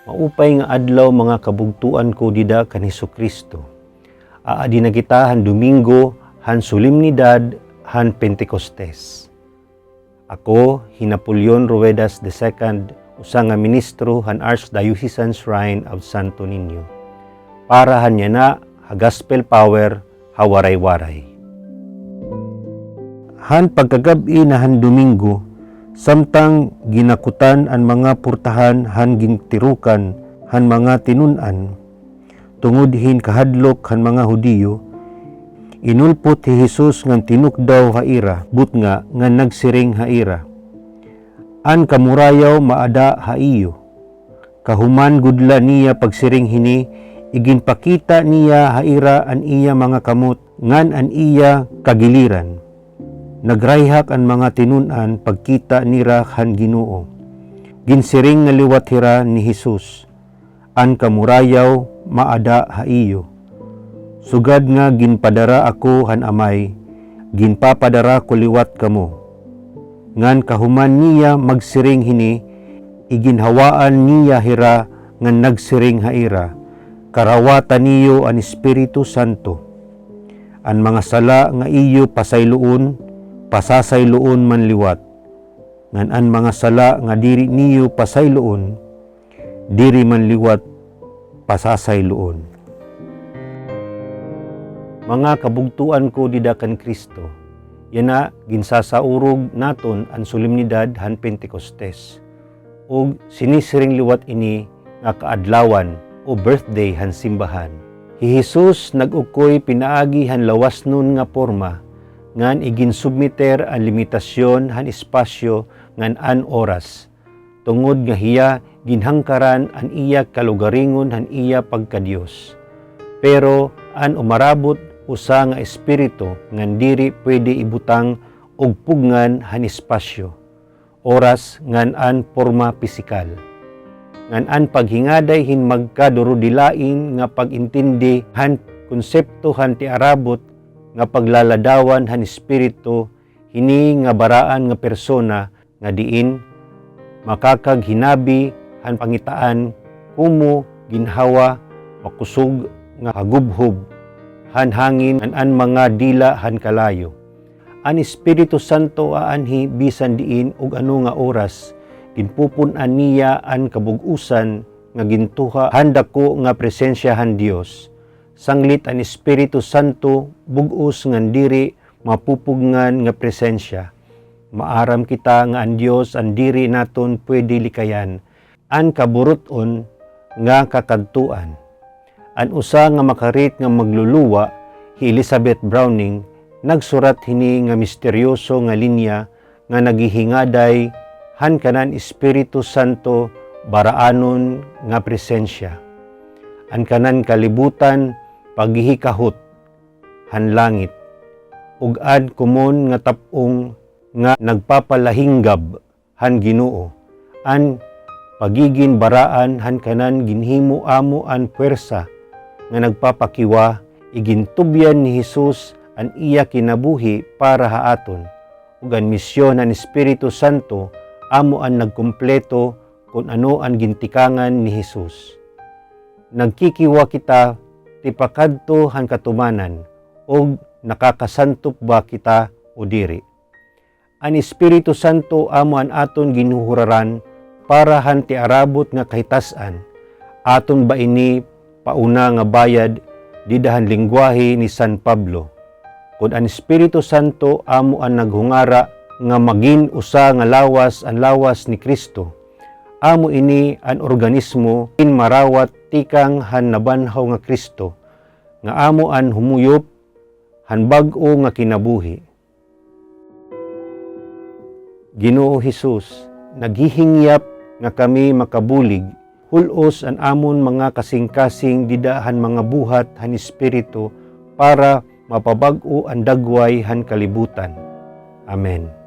Maupay nga adlaw mga kabugtuan ko dida kan Hesukristo. Aadi na kita han Domingo, han Solemnidad, han Pentecostes. Ako, Hinapolyon Ruedas II, usa nga ministro han Archdiocesan Shrine of Santo Niño. Para hanya na ha gospel power, hawaray-waray. Han pagkagabi na han Domingo, samtang ginakutan ang mga purtahan han gintirukan han mga tinunan, tungod hin kahadlok han mga Hudiyo, inulpot hi Jesus ngan tinukdaw haira, butnga nga nagsiring haira. An kamurayaw maada haiyo, kahuman gudla niya pagsiring hini, iginpakita niya haira an iya mga kamot, ngan an iya kagiliran. Nagrayhak ang mga tinunan pagkita nira han Ginoo. Ginsiring nga liwat hira ni Jesus, an kamurayaw maada haiyo. Sugad nga ginpadara ako han Amay, ginpapadara ko liwat kamo. Ngan kahuman niya magsiring hini, iginhawaan niya hira nga nagsiring haira. Karawatan niyo an Espiritu Santo. An mga sala nga iyo pasayloon, pasasayloon man liwat. Ngan an mga sala nga diri niyo pasayloon, diri man liwat pasasayloon. Mga kabugtuan ko dida kan Kristo, yana ginsasaurog naton ang Solemnidad han Pentecostes, ug sinisiring liwat ini nga kaadlawan o birthday han simbahan. Hi Jesus nag-ukoy pinaagi han lawas nun nga porma, ngan iginsubmiter ang limitasyon han espasyo ngan an oras, tungod nga hiya ginhangkaran an iya kalugaringon han iya pagkadiyos. Pero an umarabot usa nga espiritu ngan diri pwede ibutang og pugngan han espasyo, oras ngan an porma pisikal. Ngan an paghingaday hin magkadurudilain nga pagintindi han konsepto han ti arabot nga paglaladawan han espiritu, hini nga baraan nga persona nga diin makakaghinabi han pangitaan kumo ginhawa makusog nga hagubhob han hangin an mga dila han kalayo. An Espiritu Santo aanhi bisan diin ug ano nga oras ginpupun-an niya an kabug-usan nga gintuha handako nga presensya han Dios. Sanglit an Espiritu Santo bug-os ngan diri mapupugngan nga presensya. Maaram kita nga ang Dios ang diri naton pwede likayan, an kaburuton nga kakadtuan. An usa nga makarit nga magluluwa, hi Elizabeth Browning, nagsurat hini nga misteryoso nga linya nga naghihingaday han kanan Espiritu Santo baraanon nga presensya. An kanan kalibutan paghihikahot han langit, ug ad kumon nga tapong nga nagpapalahinggab han Ginoo, an pagigin baraan han kanan ginhimo amo an puwersa nga nagpapakiwa, igintubyan ni Jesus an iya kinabuhi para haaton, ug an misyon han Espiritu Santo amo an nagkumpleto kung ano ang gintikangan ni Jesus. Nagkikiwa kita tipakadto han katumanan, og nakakasantop ba kita o diri. Ang Espiritu Santo amo an aton ginuhuraran para han ti arabot nga kahitasan. Aton ba ini pauna nga bayad didahan lingwahe ni San Pablo. Kung ang Espiritu Santo amo ang naghungara nga magin usa nga lawas ang lawas ni Kristo, amo ini an organismo in marawat tikang han nabanhaw nga Kristo, nga amo an humuyop han bag-o nga kinabuhi. Ginoo Jesus, naghihingyap nga kami makabulig, hulos an amon mga kasing-kasing didahan mga buhat han Espiritu para mapabag-o ang dagway han kalibutan. Amen.